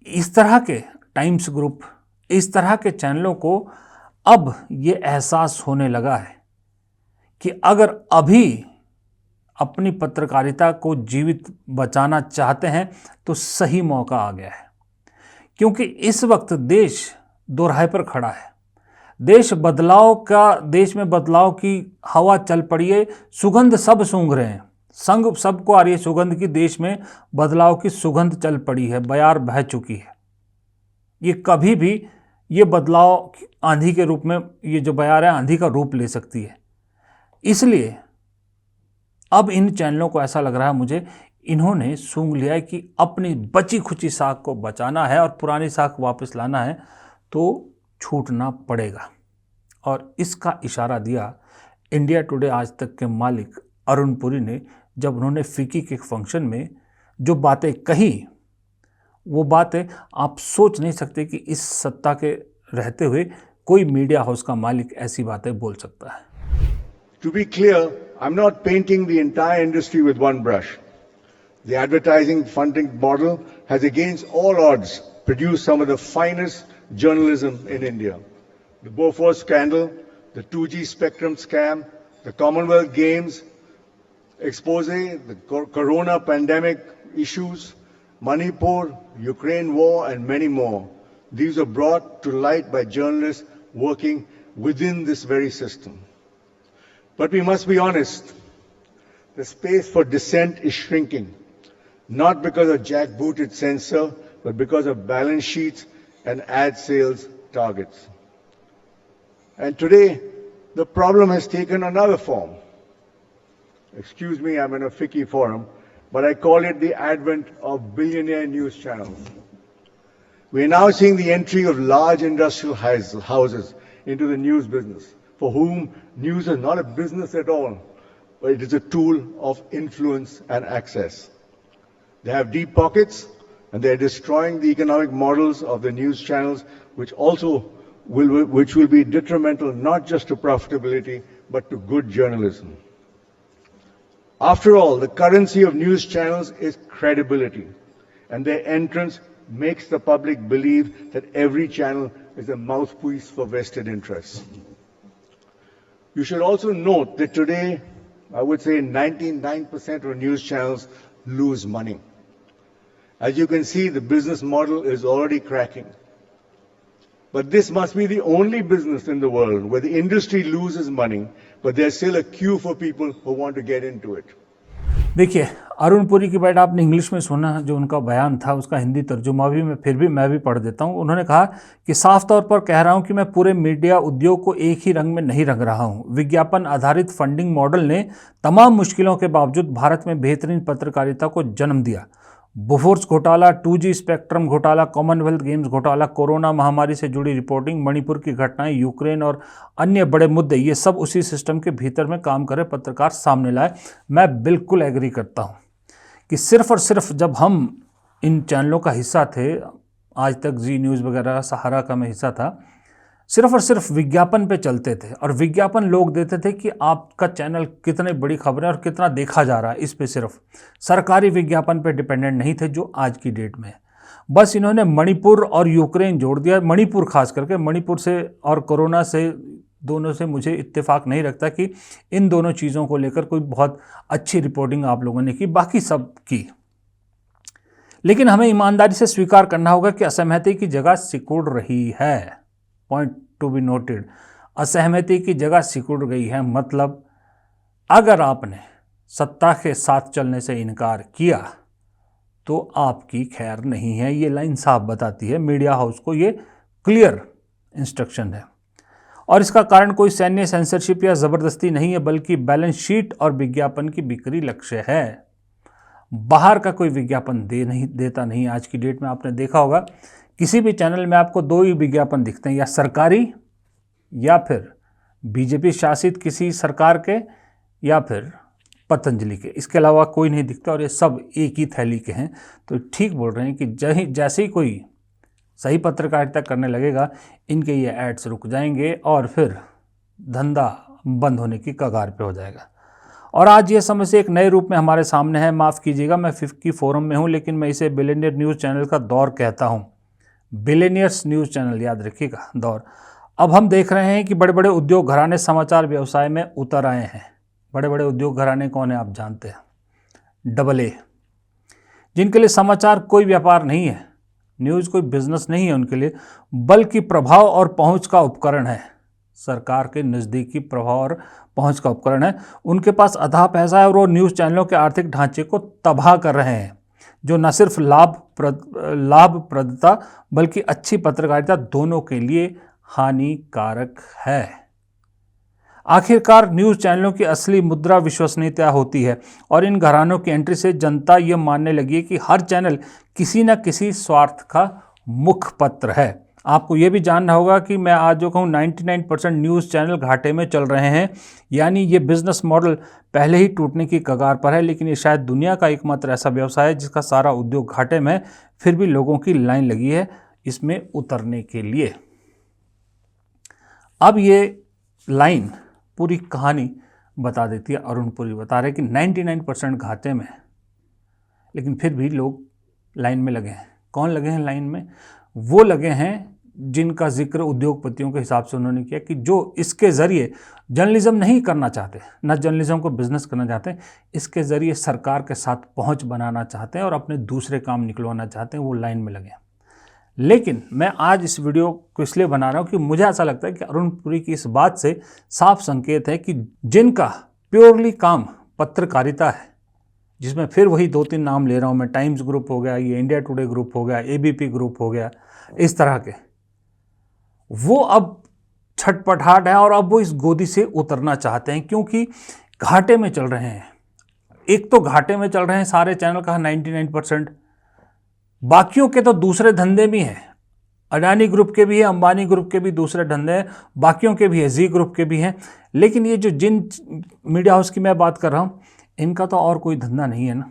इस तरह के टाइम्स ग्रुप, इस तरह के चैनलों को अब ये एहसास होने लगा है कि अगर अभी अपनी पत्रकारिता को जीवित बचाना चाहते हैं तो सही मौका आ गया है, क्योंकि इस वक्त देश दोराहे पर खड़ा है। देश में बदलाव की हवा चल पड़ी है, सुगंध सब सूंघ रहे हैं, संग सबको आ रही है सुगंध की, देश में बदलाव की सुगंध चल पड़ी है, बयार बह चुकी है। ये कभी भी ये बदलाव आंधी के रूप में, ये जो बयार है आंधी का रूप ले सकती है। इसलिए अब इन चैनलों को ऐसा लग रहा है मुझे, इन्होंने सूंघ लिया है कि अपनी बची खुची साख को बचाना है और पुरानी साख वापस लाना है तो छूटना पड़ेगा। और इसका इशारा दिया इंडिया टुडे आज तक के मालिक अरुण पुरी ने, जब उन्होंने फिक्की के फंक्शन में जो बातें कही, वो बातें आप सोच नहीं सकते कि इस सत्ता के रहते हुए कोई मीडिया हाउस का मालिक ऐसी बातें बोल सकता है। To be clear, I'm not painting the entire industry with one brush. The advertising funding model has against all odds produced some of the finest journalism in India. The Bofors scandal, the 2G spectrum scam, the Commonwealth Games expose, the corona pandemic issues, Manipur, Ukraine war, and many more. These are brought to light by journalists working within this very system. But we must be honest, the space for dissent is shrinking, not because of jackbooted censor, but because of balance sheets and ad sales targets. And today, the problem has taken another form. Excuse me, I'm in a FICCI forum, but I call it the advent of billionaire news channels. We are now seeing the entry of large industrial houses into the news business, for whom news is not a business at all, but it is a tool of influence and access. They have deep pockets, and they are destroying the economic models of the news channels, which will be detrimental not just to profitability, but to good journalism. After all, the currency of news channels is credibility, and their entrance makes the public believe that every channel is a mouthpiece for vested interests. You should also note that today, I would say 99% of news channels lose money. As you can see, the business model is already cracking. But this must be the only business in the world where the industry loses money, but there's still a queue for people who want to get into it. देखिए, अरुण पुरी की बात आपने English में सुना, जो उनका बयान था उसका हिंदी तर्जुमा भी मैं भी पढ़ देता हूं। उन्होंने कहा कि साफ तौर पर कह रहा हूं कि मैं पूरे मीडिया उद्योग को एक ही रंग में नहीं रंग रहा हूं। विज्ञापन आधारित फंडिंग मॉडल ने तमाम मुश्किलों के बावजूद भारत में बेहतरीन पत्रकारिता को जन्म दिया। बोफोर्स घोटाला, 2G स्पेक्ट्रम घोटाला, कॉमनवेल्थ गेम्स घोटाला, कोरोना महामारी से जुड़ी रिपोर्टिंग, मणिपुर की घटनाएं, यूक्रेन और अन्य बड़े मुद्दे, ये सब उसी सिस्टम के भीतर में काम करे पत्रकार सामने लाए। मैं बिल्कुल एग्री करता हूं कि सिर्फ और सिर्फ जब हम इन चैनलों का हिस्सा थे, आज तक जी न्यूज़ वगैरह, सहारा का मैं हिस्सा था, सिर्फ और सिर्फ विज्ञापन पे चलते थे और विज्ञापन लोग देते थे कि आपका चैनल कितने बड़ी खबरें और कितना देखा जा रहा है, इस पे सिर्फ सरकारी विज्ञापन पे डिपेंडेंट नहीं थे जो आज की डेट में है। बस इन्होंने मणिपुर और यूक्रेन जोड़ दिया। मणिपुर खास करके, मणिपुर से और कोरोना से, दोनों से मुझे इत्तेफाक नहीं रखता कि इन दोनों चीज़ों को लेकर कोई बहुत अच्छी रिपोर्टिंग आप लोगों ने की, बाकी सब की। लेकिन हमें ईमानदारी से स्वीकार करना होगा कि असहमति की जगह सिकुड़ रही है। पॉइंट टू बी नोटेड, असहमति की जगह सिकुड़ गई है। मतलब अगर आपने सत्ता के साथ चलने से इनकार किया तो आपकी खैर नहीं है। ये लाइन साफ बताती है, मीडिया हाउस को ये क्लियर इंस्ट्रक्शन है। और इसका कारण कोई सैन्य सेंसरशिप या ज़बरदस्ती नहीं है, बल्कि बैलेंस शीट और विज्ञापन की बिक्री लक्ष्य है। बाहर का कोई विज्ञापन देता नहीं। आज की डेट में आपने देखा होगा किसी भी चैनल में आपको दो ही विज्ञापन दिखते हैं, या सरकारी या फिर बीजेपी शासित किसी सरकार के या फिर पतंजलि के, इसके अलावा कोई नहीं दिखता और ये सब एक ही थैली के हैं। तो ठीक बोल रहे हैं कि जैसे ही कोई सही पत्रकारिता करने लगेगा, इनके ये एड्स रुक जाएंगे और फिर धंधा बंद होने की कगार पे हो जाएगा। और आज ये समस्या एक नए रूप में हमारे सामने है। माफ़ कीजिएगा, मैं 50 फोरम में हूँ, लेकिन मैं इसे बिलियनियर न्यूज़ चैनल का दौर कहता हूँ। बिलियनियर्स न्यूज़ चैनल, याद रखिएगा, दौर। अब हम देख रहे हैं कि बड़े बड़े उद्योग घराने समाचार व्यवसाय में उतर आए हैं। बड़े बड़े उद्योग घराने कौन है आप जानते हैं? AA, जिनके लिए समाचार कोई व्यापार नहीं है, न्यूज़ कोई बिजनेस नहीं है उनके लिए, बल्कि प्रभाव और पहुंच का उपकरण है। सरकार के नज़दीकी प्रभाव और पहुंच का उपकरण है। उनके पास अथाह पैसा है और वो न्यूज़ चैनलों के आर्थिक ढांचे को तबाह कर रहे हैं, जो न सिर्फ लाभप्रदता बल्कि अच्छी पत्रकारिता दोनों के लिए हानिकारक है। आखिरकार न्यूज़ चैनलों की असली मुद्रा विश्वसनीयता होती है और इन घरानों की एंट्री से जनता ये मानने लगी है कि हर चैनल किसी न किसी स्वार्थ का मुखपत्र है। आपको ये भी जानना होगा कि मैं आज जो कहूँ 99% न्यूज़ चैनल घाटे में चल रहे हैं, यानी ये बिजनेस मॉडल पहले ही टूटने की कगार पर है। लेकिन ये शायद दुनिया का एकमात्र ऐसा व्यवसाय है जिसका सारा उद्योग घाटे में, फिर भी लोगों की लाइन लगी है इसमें उतरने के लिए। अब ये लाइन पूरी कहानी बता देती है। अरुण पुरी बता रहे कि 99% घाटे में, लेकिन फिर भी लोग लाइन में लगे हैं। कौन लगे हैं लाइन में? वो लगे हैं जिनका जिक्र उद्योगपतियों के हिसाब से उन्होंने किया कि जो इसके ज़रिए जर्नलिज्म नहीं करना चाहते, न जर्नलिज्म को बिजनेस करना चाहते, इसके ज़रिए सरकार के साथ पहुंच बनाना चाहते हैं और अपने दूसरे काम निकलवाना चाहते हैं, वो लाइन में लगे हैं। लेकिन मैं आज इस वीडियो को इसलिए बना रहा हूँ कि मुझे ऐसा लगता है कि अरुण पुरी की इस बात से साफ संकेत है कि जिनका प्योरली काम पत्रकारिता है, जिसमें फिर वही 2-3 नाम ले रहा हूँ मैं, टाइम्स ग्रुप हो गया, ये इंडिया टुडे ग्रुप हो गया, ABP ग्रुप हो गया, इस तरह के, वो अब छटपटाहट है और अब वो इस गोदी से उतरना चाहते हैं क्योंकि घाटे में चल रहे हैं। एक तो घाटे में चल रहे हैं सारे चैनल का 99%, बाकियों के तो दूसरे धंधे भी हैं। अडानी ग्रुप के भी हैं, अंबानी ग्रुप के भी दूसरे धंधे हैं, बाकियों के भी है, जी ग्रुप के भी हैं। लेकिन ये जो जिन मीडिया हाउस की मैं बात कर रहा हूँ, इनका तो और कोई धंधा नहीं है ना।